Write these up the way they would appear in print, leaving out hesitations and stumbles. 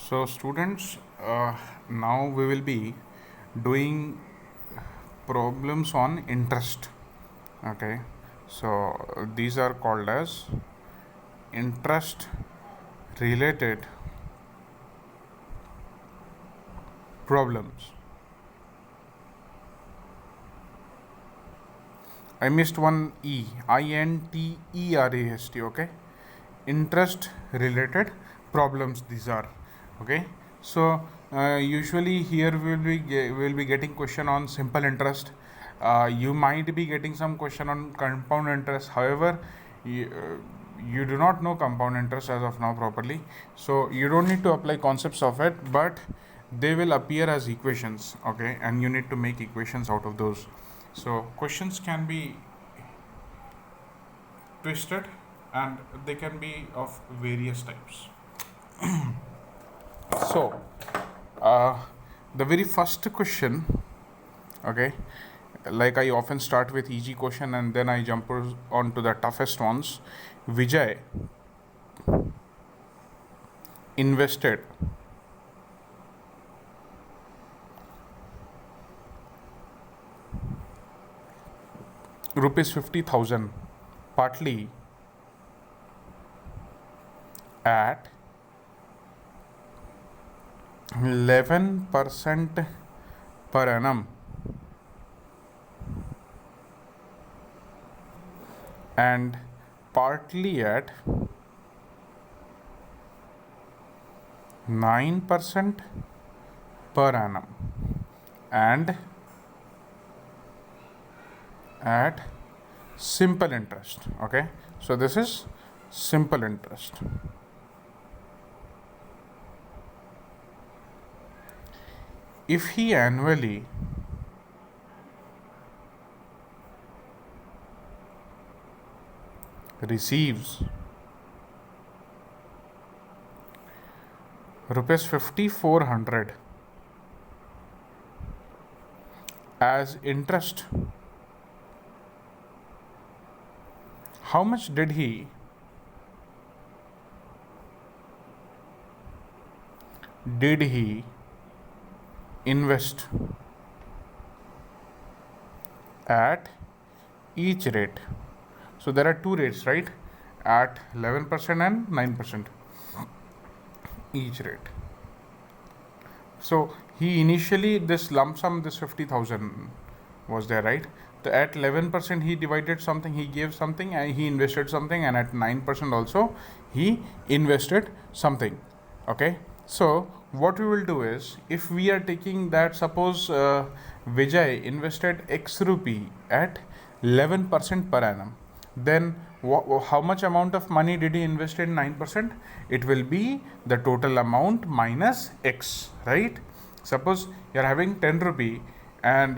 So students, now we will be doing problems on interest. Okay, so these are called as interest related problems. I missed one E, INTEREST. Okay, interest related problems. These are okay. So usually here we will be getting question on simple interest. You might be getting some question on compound interest. However, you do not know compound interest as of now properly, so you don't need to apply concepts of it, but they will appear as equations. Okay, and you need to make equations out of those. So questions can be twisted and they can be of various types. So the very first question, okay, like I often start with easy question and then I jump on to the toughest ones. Vijay invested rupees 50,000 partly at 11% per annum and partly at 9% per annum and at simple interest. Okay, so this is simple interest. If he annually receives rupees 5400 as interest, how much did he invest at each rate? So there are two rates, right? At 11% and 9% each rate. So he initially, this lump sum, this 50,000 was there, right? So at 11% he divided something, he gave something, and he invested something, and at 9% also he invested something. Okay, so what we will do is, if we are taking that, suppose Vijay invested X rupee at 11% per annum, then how much amount of money did he invest in 9%? It will be the total amount minus X, right? Suppose you are having 10 rupee and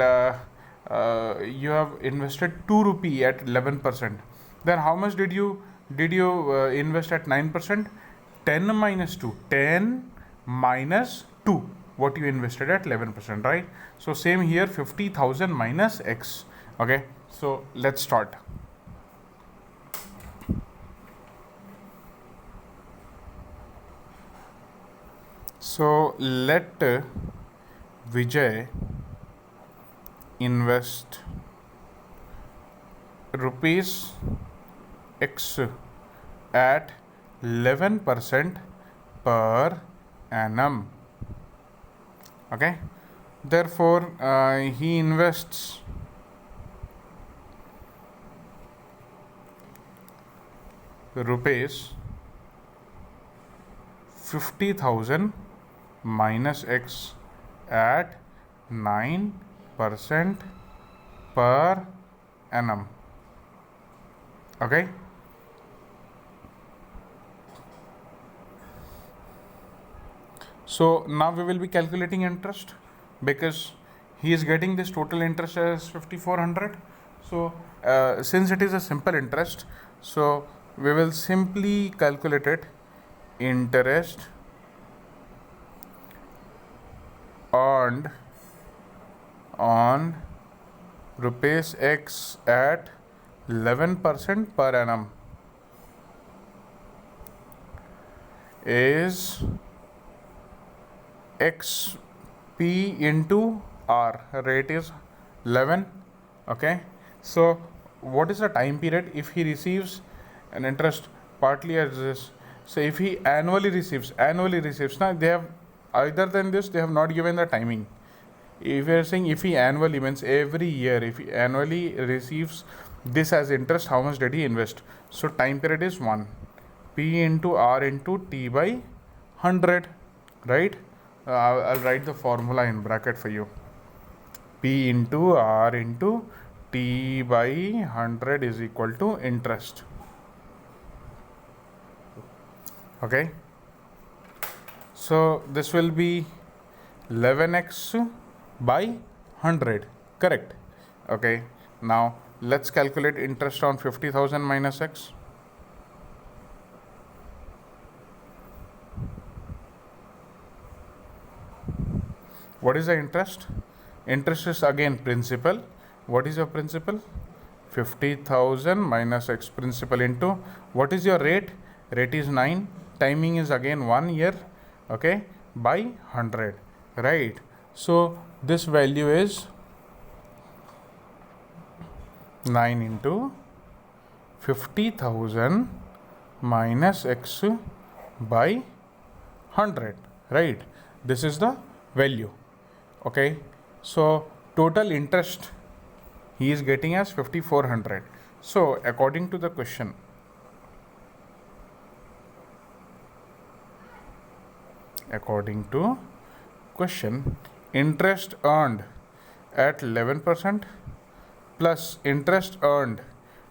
you have invested 2 rupee at 11%, then how much did you invest at 9%? 10 minus 2, 10 minus 2, what you invested at 11%, right? So same here, 50,000 minus X. Okay, so let's start. So let Vijay invest rupees X at 11% per annum. Okay, therefore he invests rupees 50,000 minus X at 9% per annum. Okay, so now we will be calculating interest because he is getting this total interest as 5400. So since it is a simple interest, so we will simply calculate it. Interest earned on rupees X at 11% per annum is x p into r, rate is 11. Okay, so what is the time period if he receives an interest partly as this? So if he annually receives now, they have, other than this they have not given the timing. If you are saying if he annually means every year, if he annually receives this as interest, how much did he invest? So time period is 1, p into r into t by 100, right? I'll write the formula in bracket for you. P into r into t by 100 is equal to interest. Okay, so this will be 11x by 100, correct? Okay, now let's calculate interest on 50,000 minus x. What is the interest? Interest is again principal. What is your principal? 50,000 minus x principal into, what is your rate? Rate is 9. Timing is again 1 year. Okay, by 100, right? So this value is 9 into 50,000 minus x by 100, right? This is the value. Okay, so total interest he is getting as 5,400. So according to the question, interest earned at 11% plus interest earned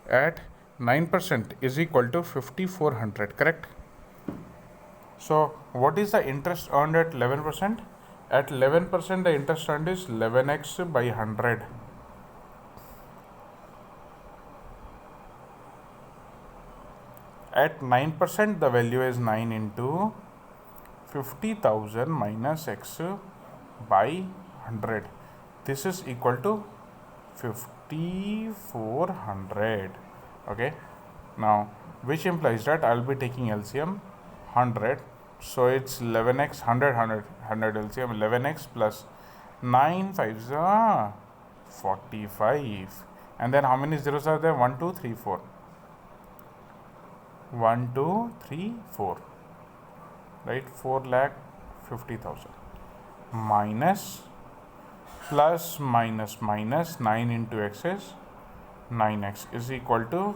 at 9% is equal to 5,400, correct? So what is the interest earned at 11%? At 11% the interest earned is 11x by 100. At 9% the value is 9 into 50,000 minus x by 100. This is equal to 5,400. Okay, now which implies that I'll be taking LCM 100. So it's 11x 100 LCM 11x plus 9 5s 45. And then how many zeros are there? 1 2 3 4. 1 2 3 4, right? 4,50,000 minus plus minus 9 into x is 9x is equal to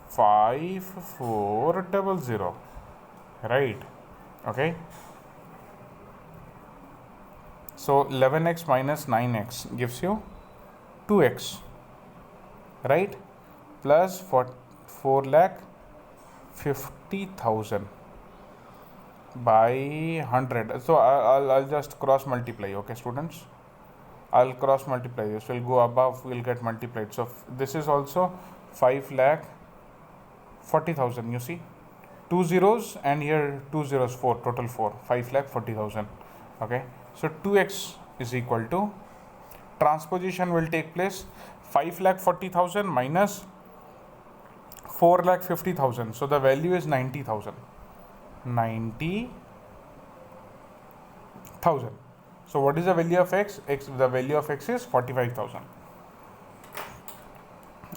5,400, right? Okay, so 11x minus 9x gives you 2x, right? Plus 4,50,000 by 100. So I'll just cross multiply. Okay, students, I'll cross multiply. This will go above, will get multiplied. So this is also 5,40,000. You see, 2 zeros and here 2 zeros, 4, total 4, 5,40,000. Okay, so 2x is equal to, transposition will take place, 5,40,000 minus 4,50,000. So the value is 90,000. 90,000. So what is the value of x? The value of x is 45,000.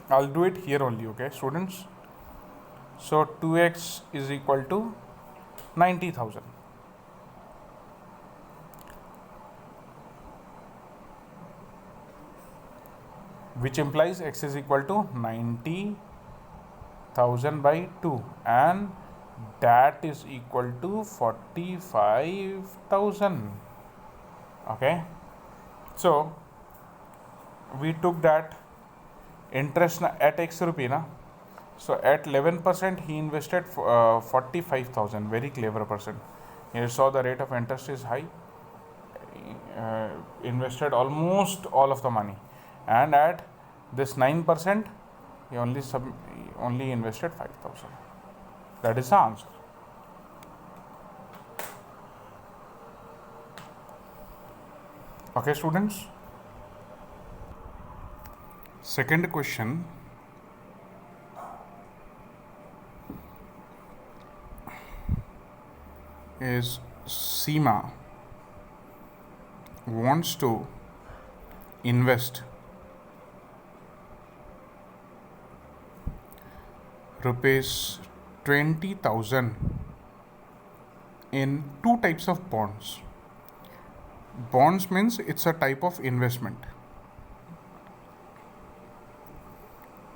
I'll do it here only. Okay, students. So 2x is equal to 90,000. Which implies x is equal to 90,000 by 2, and that is equal to 45,000. Okay, so we took that interest at x rupee na. So at 11% he invested 45,000. Very clever person. You saw the rate of interest is high. Invested almost all of the money, and at this 9% he only invested 5,000. That is the answer. Okay, students. Second question is Seema wants to invest rupees 20,000 in two types of bonds. Bonds means it's a type of investment.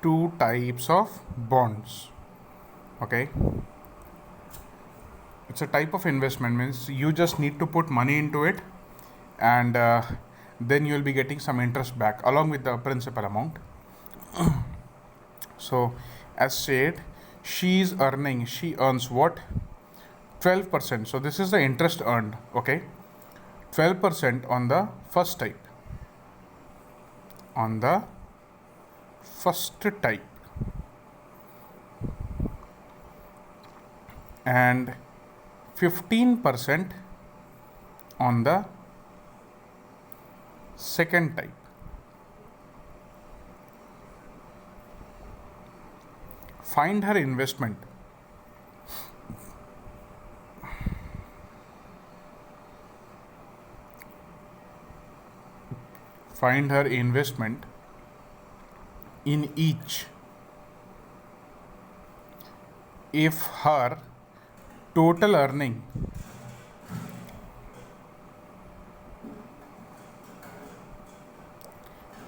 Two types of bonds. Okay. It's a type of investment, means you just need to put money into it, and then you will be getting some interest back along with the principal amount. So as said, she earns what? 12%. So this is the interest earned. Okay, 12% on the first type. On the first type, and 15% on the second type. Find her investment. Find her investment in each if her total earning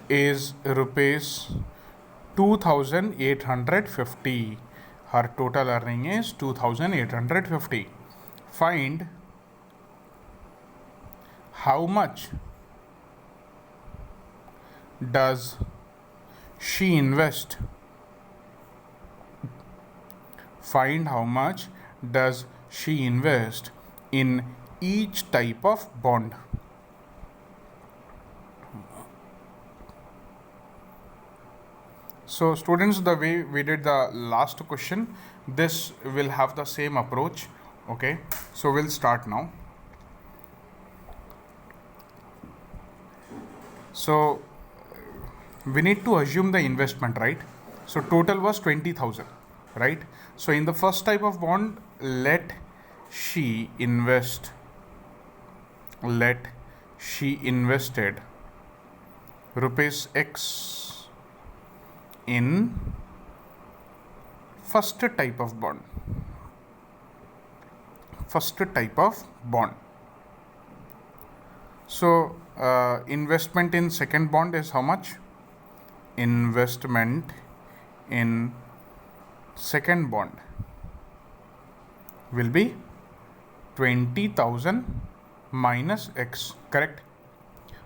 is rupees 2,850. Her total earning is 2,850. Find how much does she invest? Find how much does she invest in each type of bond. So students, the way we did the last question, this will have the same approach. Okay, so we'll start now. So we need to assume the investment, right? So total was 20,000, right? So in the first type of bond, let she invested rupees X in first type of bond. So investment in second bond is how much? Investment in second bond will be 20,000 minus X, correct?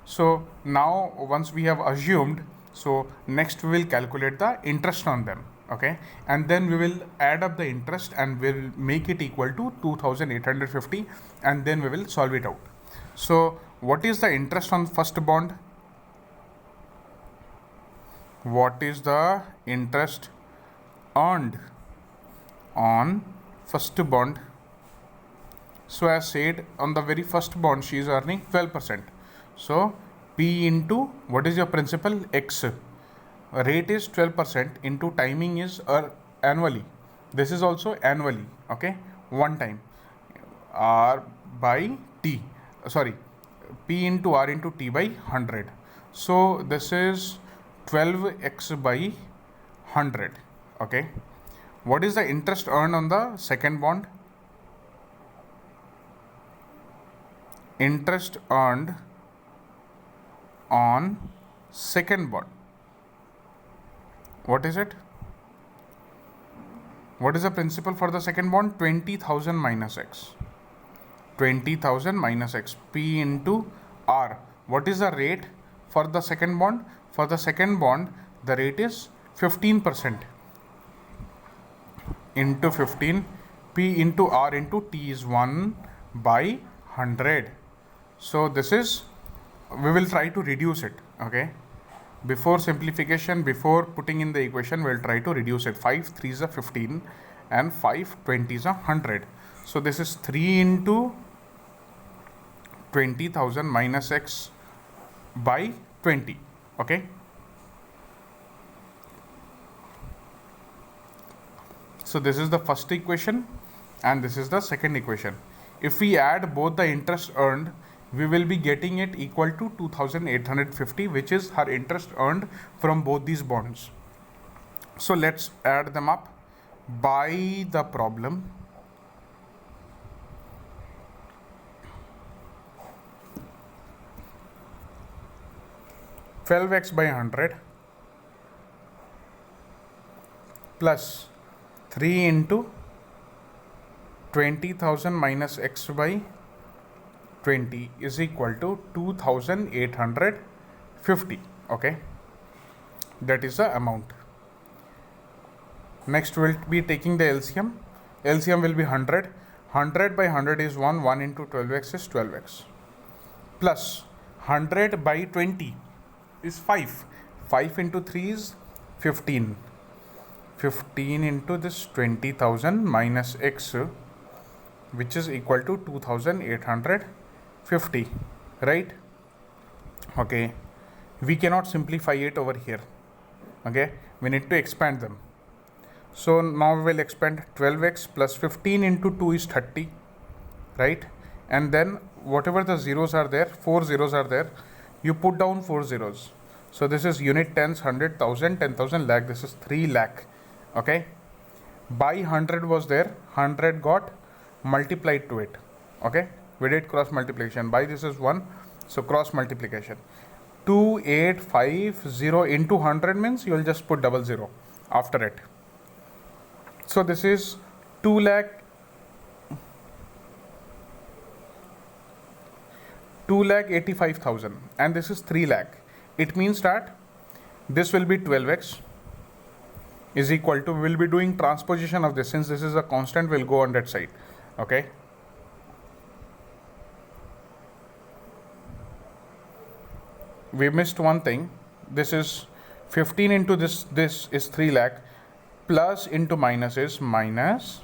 So now once we have assumed, so next we will calculate the interest on them. Okay, and then we will add up the interest and we'll make it equal to 2,850, and then we will solve it out. So what is the interest on first bond? What is the interest earned on first bond? So as said, on the very first bond she is earning 12%. So P into what is your principal? X. Rate is 12% into timing is annually. This is also annually. Okay, one time. R by T. P into R into T by 100. So this is 12x by 100. Okay. What is the interest earned on the second bond? Interest earned on second bond. What is it? What is the principal for the second bond? 20,000 minus X. 20,000 minus X. P into R. What is the rate for the second bond? For the second bond, the rate is 15%. Into 15. P into R into T is 1 by 100. So this is, we will try to reduce it. Okay. Before simplification, before putting in the equation, we'll try to reduce it. 5 3s are 15 and 5 20s are 100. So this is 3 into 20,000 minus X by 20. Okay. So this is the first equation and this is the second equation. If we add both the interest earned we will be getting it equal to 2850, which is her interest earned from both these bonds. So let's add them up. By the problem, $12x by 100 plus 3 into 20,000 minus x by 20 is equal to 2850. Okay, that is the amount. Next we'll be taking the LCM. LCM will be 100. 100 by 100 is 1. 1 into 12x is 12x. Plus 100 by 20 is 5. 5 into 3 is 15. 15 into this 20,000 minus x, which is equal to 2850, right? Okay, we cannot simplify it over here. Okay, we need to expand them. So now we will expand 12x plus 15 into 2 is 30, right? And then whatever the zeros are there, 4 zeros are there, you put down 4 zeros. So this is unit, tens, 100, 1000, 10,000, lakh. This is 3 lakh. Okay, by 100 was there, 100 got multiplied to it. Okay, we did cross multiplication. By this is 1, so cross multiplication. 2850 into 100 means you will just put double zero after it. So this is 2,85,000 and this is 3 lakh. It means that this will be 12x is equal to, we will be doing transposition of this, since this is a constant, will go on that side. Okay, we missed one thing. This is 15 into this is 3 lakh, plus into minus is minus,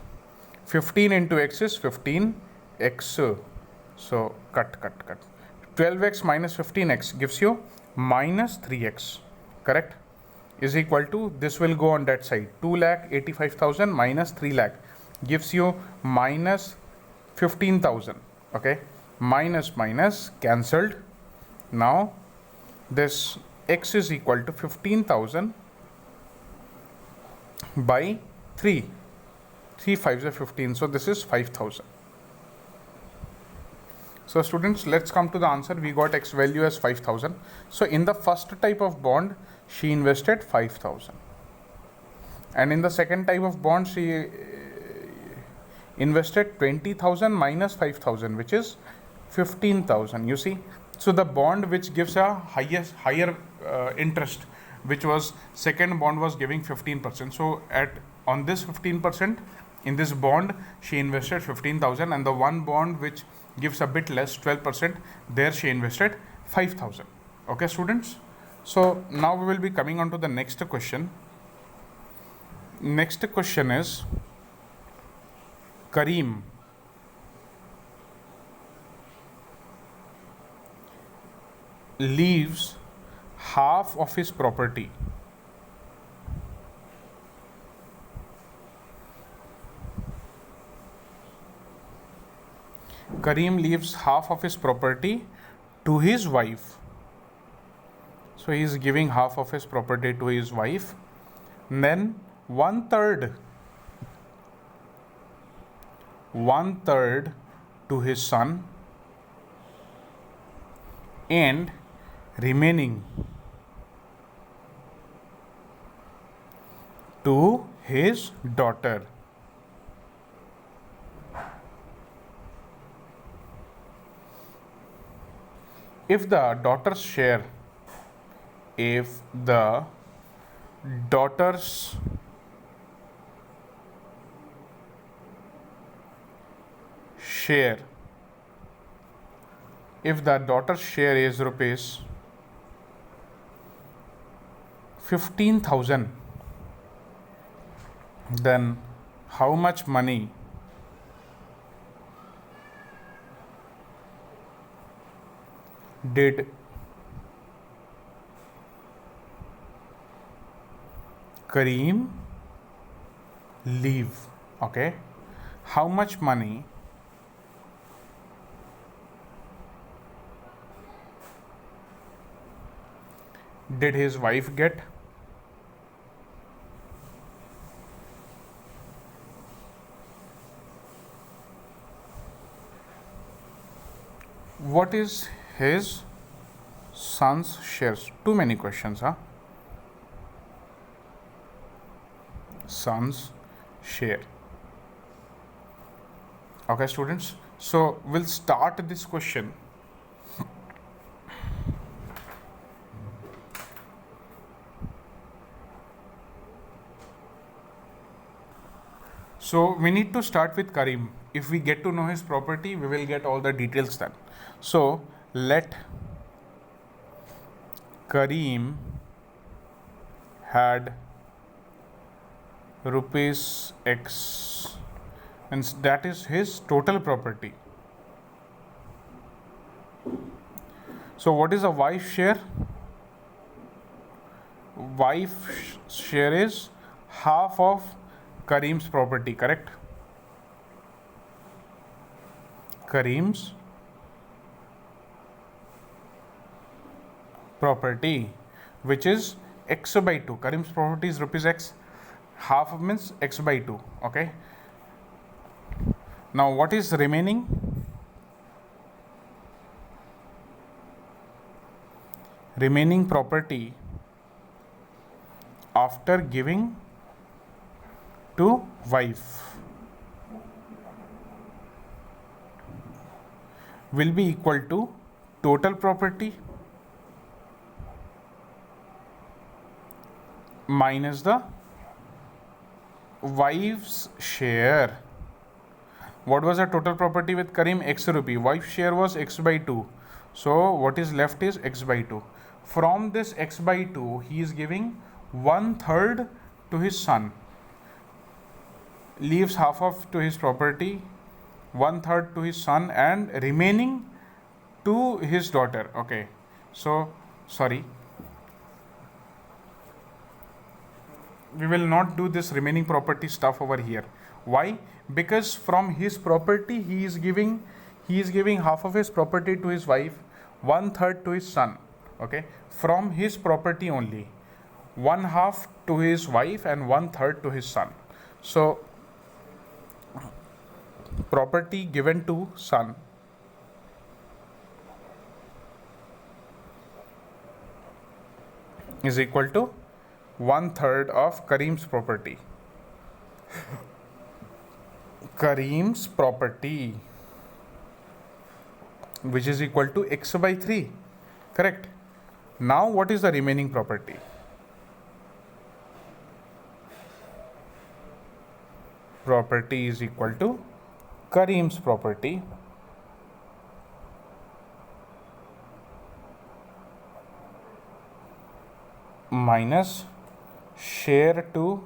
15 into x is 15x. So cut. 12x minus 15x gives you minus 3x, correct? Is equal to, this will go on that side, 2,85,000 minus 3 lakh gives you minus 15,000. Okay, minus cancelled. Now this x is equal to 15,000 by 3. 3 5s are 15, so this is 5,000. So students, let's come to the answer. We got x value as 5,000. So in the first type of bond, she invested 5,000. And in the second type of bond, she invested 20,000 minus 5,000, which is 15,000. You see, so the bond which gives a higher interest, which was second bond, was giving 15%. So on this 15%, in this bond she invested 15,000, and the one bond which gives a bit less, 12%, there she invested 5,000. Okay students, so now we will be coming on to the next question. Next question is, Kareem leaves half of his property to his wife. So he is giving half of his property to his wife. And then one third to his son, and remaining to his daughter. If the daughter's share is rupees 15,000, then how much money did Kareem leave? Okay, how much money did his wife get? What is his son's shares? Too many questions, huh? Son's share. Okay, students. So we'll start this question. So we need to start with Karim. If we get to know his property, we will get all the details then. So let Karim had rupees X, and that is his total property. So what is a wife share? Wife share is half of Karim's property, correct? Karim's property, which is x by 2. Karim's property is rupees X. Half means x by 2. Okay. Now what is remaining? Remaining property after giving to wife will be equal to total property minus the wife's share. What was the total property with Karim? X rupee. Wife's share was x by 2. So what is left is x by 2. From this x by 2, he is giving 1/3 to his son. Leaves half of to his property, 1/3 to his son, and remaining to his daughter. Okay. So, sorry. We will not do this remaining property stuff over here. Why? Because from his property he is giving half of his property to his wife, 1/3 to his son. Okay, from his property only, 1/2 to his wife and 1/3 to his son. So property given to son is equal to 1/3 of Karim's property. Karim's property, which is equal to x by 3. Correct. Now what is the remaining property? Property is equal to Karim's property minus share to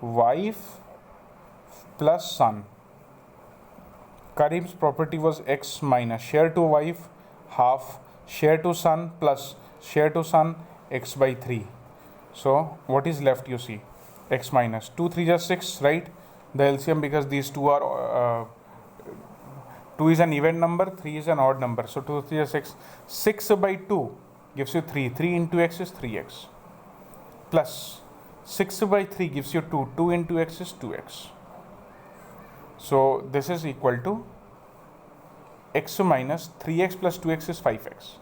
wife plus son. Karim's property was x minus share to wife half, share to son plus share to son x by 3. So what is left? You see, x minus 2 3 is 6, right? The LCM, because these two are 2 is an even number, 3 is an odd number. So 2 3 is 6. 6 by 2 gives you 3. 3 into x is 3x. Plus 6 by 3 gives you 2. 2 into x is 2x. So this is equal to x minus 3x plus 2x is 5x.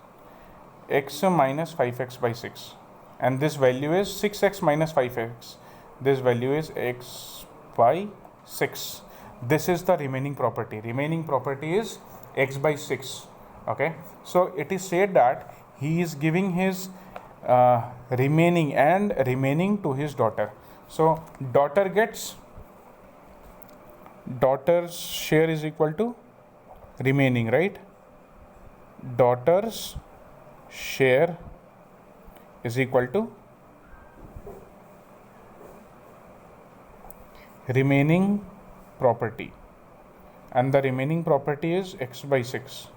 X minus 5x by 6. And this value is 6x minus 5x. This value is x by 6. This is the remaining property. Remaining property is x by 6. Okay. So it is said that he is giving his remaining to his daughter. So daughter's share is equal to remaining, right? Daughter's share is equal to remaining property, and the remaining property is x by 6.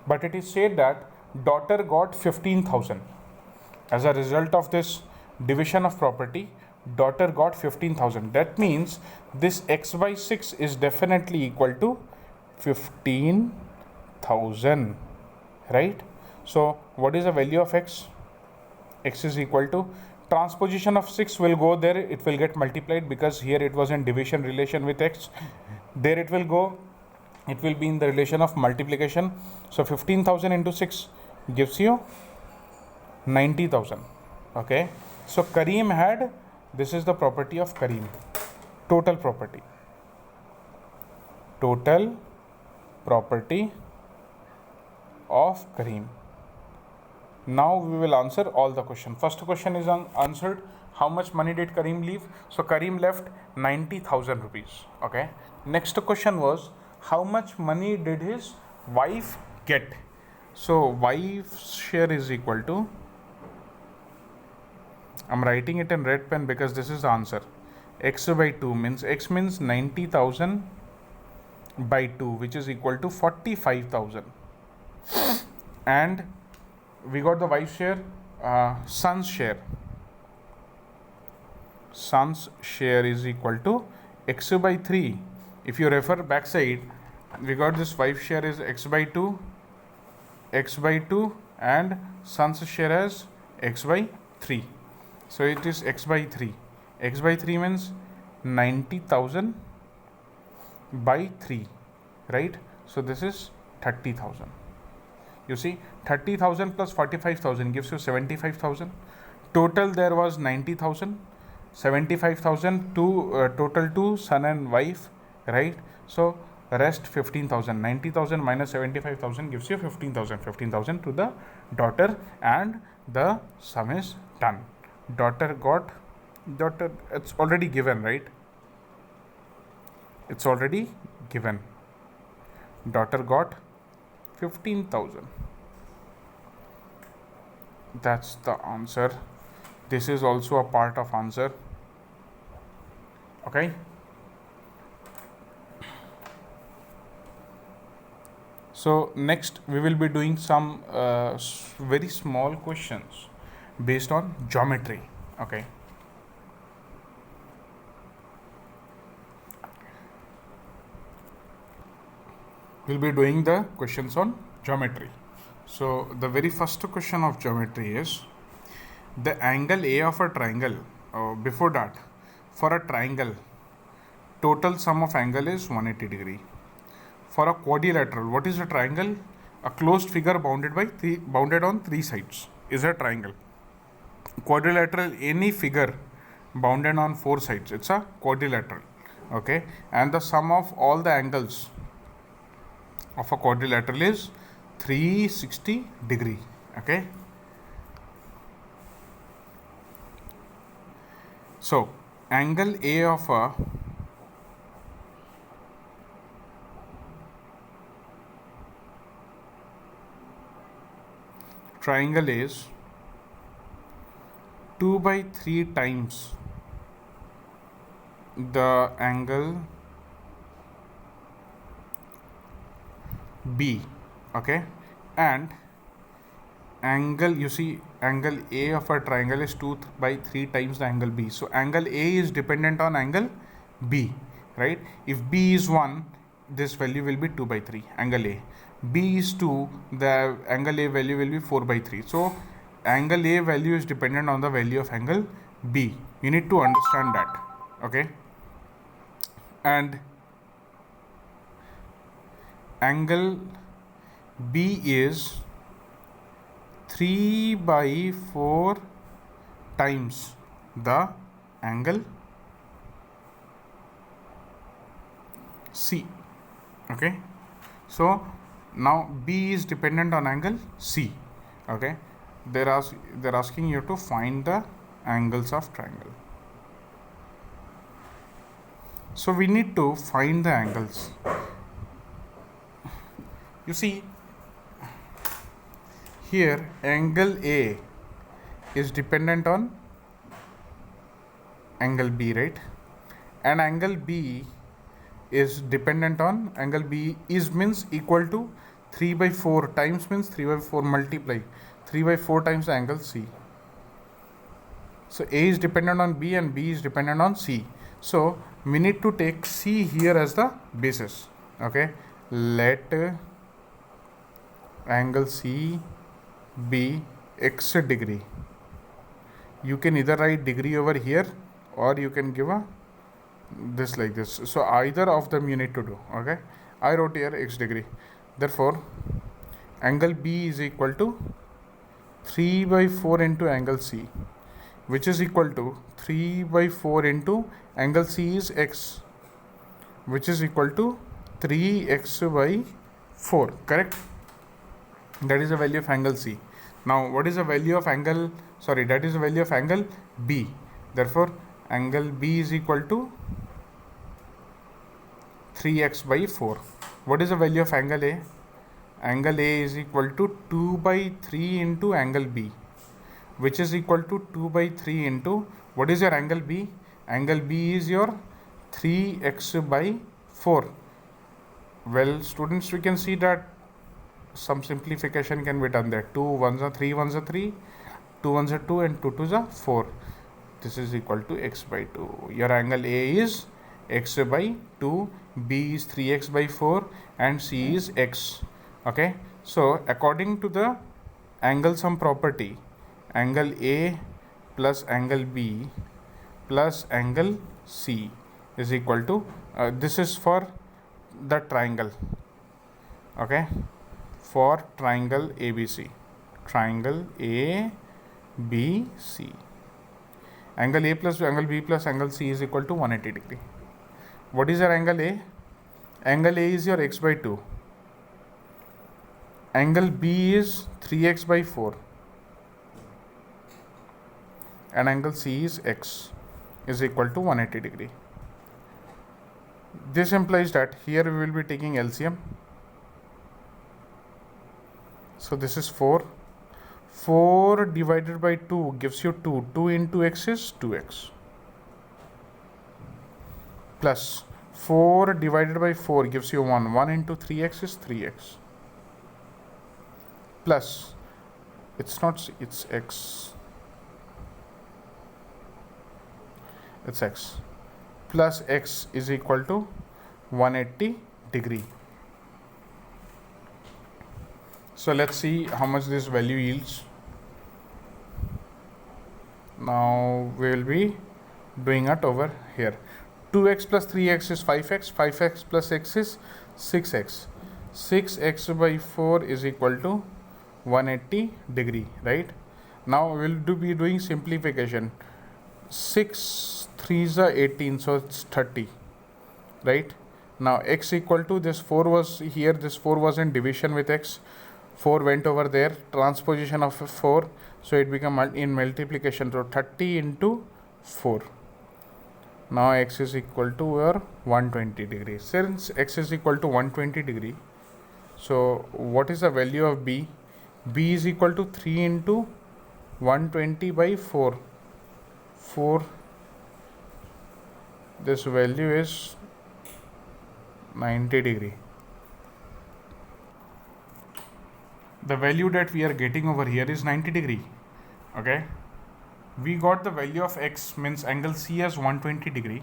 But it is said that daughter got 15,000. As a result of this division of property, daughter got 15,000. That means this x by 6 is definitely equal to 15,000, right? So what is the value of x? X is equal to transposition of 6 will go there, it will get multiplied because here it was in division relation with x. There it will go, it will be in the relation of multiplication. So 15,000 into 6 gives you 90,000. Okay, so Kareem had, this is the property of Kareem, total property of Kareem. Now we will answer all the question. First question is answered. How much money did Kareem leave? So Kareem left 90,000 rupees. Okay. Next question was, how much money did his wife get? So wife's share is equal to, I'm writing it in red pen because this is the answer. X by 2 means, x means 90,000 by 2, which is equal to 45,000. And we got the wife's share, son's share. Son's share is equal to x by 3. If you refer backside, we got this wife's share is x by 2, and son's share as x by 3. So it is x by 3. X by 3 means 90,000 by 3, right? So this is 30,000. You see, 30,000 plus 45,000 gives you 75,000. Total there was 90,000. 75,000 to total to son and wife, right? So rest 15,000. 90,000 minus 75,000 gives you 15,000. 15,000 to the daughter, and the sum is done. Daughter, it's already given, right? It's already given. Daughter got 15,000. That's the answer. This is also a part of answer. Okay. So next we will be doing some very small questions based on geometry. Okay. We'll be doing the questions on geometry. So the very first question of geometry is, the angle A of a triangle, before that, for a triangle, total sum of angle is 180 degree. For a quadrilateral, what is a triangle? A closed figure bounded on three sides is a triangle. Quadrilateral, any figure bounded on four sides, it's a quadrilateral. Okay, and the sum of all the angles of a quadrilateral is 360 degree. Okay. So angle A of a triangle is 2 by 3 times the angle B. Okay, and angle, you see, angle A of a triangle is 2 by 3 times the angle B. So angle A is dependent on angle B, right? If B is 1, this value will be 2 by 3, angle A. B is 2, the angle A value will be 4 by 3. So angle A value is dependent on the value of angle B. You need to understand that. Okay, and angle B is 3 by 4 times the angle C. Okay, so now B is dependent on angle C. Okay, they're asking you to find the angles of triangle. So we need to find the angles. You see, here angle A is dependent on angle B, right? And angle B is dependent on angle B is means equal to 3 by 4 times means 3 by 4 multiply 3 by 4 times the angle C. So A is dependent on B and B is dependent on C. So we need to take C here as the basis. Okay, let angle C be x degree. You can either write degree over here or you can give a this like this. So either of them you need to do. Okay, I wrote here x degree. Therefore angle B is equal to 3 by 4 into angle C, which is equal to 3 by 4 into angle C is x, which is equal to 3x by 4, correct? That is the value of angle C. Now what is the value of angle, that is the value of angle B. Therefore angle B is equal to 3x by 4. What is the value of angle A? Angle A is equal to 2 by 3 into angle B, which is equal to 2 by 3 into, what is your angle B? Angle B is your 3x by 4. Well students, we can see that some simplification can be done there. 2 1s are 3 1s are 3, 2 1s are 2 and 2 2s are 4. This is equal to x by 2. Your angle A is x by 2, B is 3x by 4 and C is x. Okay, so according to the angle sum property, angle A plus angle B plus angle C is equal to, this is for the triangle, okay, for triangle ABC, triangle ABC, angle A plus angle B plus angle C is equal to 180 degree. What is your angle A? Angle A is your x by 2, angle B is 3x by 4 and angle C is x is equal to 180 degree. This implies that here we will be taking LCM. So this is 4. 4 divided by 2 gives you 2. 2 into x is 2x. Plus 4 divided by 4 gives you 1. 1 into 3x is 3x. Plus, it's x. It's x. Plus x is equal to 180 degree. So let's see how much this value yields. Now we will be doing it over here. 2x plus 3x is 5x. 5x plus x is 6x. 6x by 4 is equal to 180 degree, right? Now we will be doing simplification. 6 3s are 18, so it's 30, right? Now x equal to, this 4 was here, this 4 was in division with x, 4 went over there, transposition of 4, so it become in multiplication, so 30 into 4. Now x is equal to your 120 degree. Since x is equal to 120 degree, so what is the value of B? B is equal to 3 into 120 by 4. 4, this value is 90 degree. The value that we are getting over here is 90 degree. Okay, we got the value of x, means angle C as 120 degree.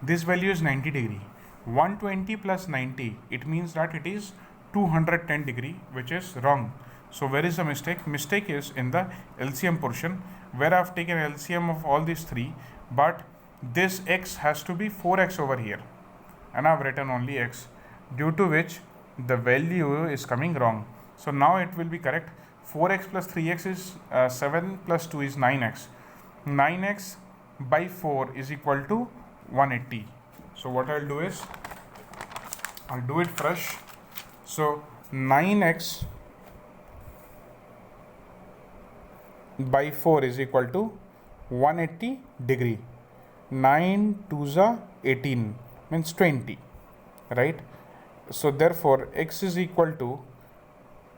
This value is 90 degree. 120 plus 90, it means that it is 210 degree, which is wrong. So where is the mistake? Mistake is in the LCM portion, where I have taken LCM of all these three, but this x has to be 4x over here and I have written only x, due to which the value is coming wrong. So now it will be correct. 4x plus 3x is 7 plus 2 is 9x. 9x by 4 is equal to 180. So what I'll do is, I'll do it fresh. So 9x by 4 is equal to 180 degree. 9 2s are 18, means 20, right? So therefore x is equal to,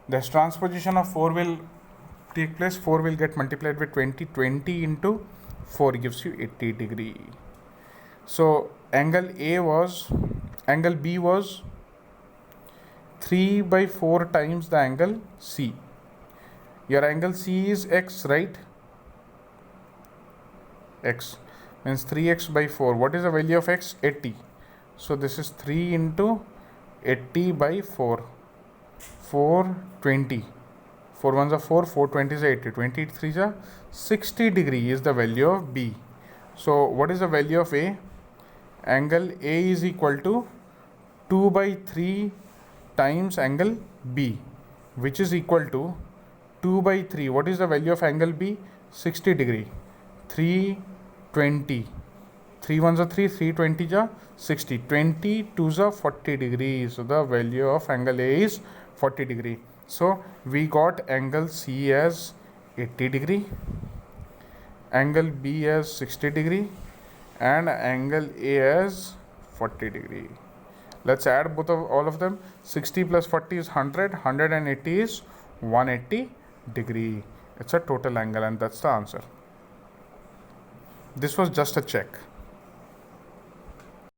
this transposition of 4 will take place, 4 will get multiplied with 20, 20 into 4 gives you 80 degree. So angle B was 3 by 4 times the angle C. Your angle C is x, right? X means 3x by 4. What is the value of x? 80. So this is 3 into 80 by 4. 420. 4 ones are 4, 4 20s are 80, 20 3s are 60 degree is the value of B. So what is the value of A? Angle A is equal to 2 by 3 times angle B, which is equal to 2 by 3. What is the value of angle B? 60 degree. 320. 3 ones are 3, 3 20s are 60. 20 2s are 40 degrees. So the value of angle A is 40 degree. So we got angle C as 80 degree, angle B as 60 degree, and angle A as 40 degree. Let's add all of them. 60 plus 40 is 100, 180 is 180 degree. It's a total angle, and that's the answer. This was just a check.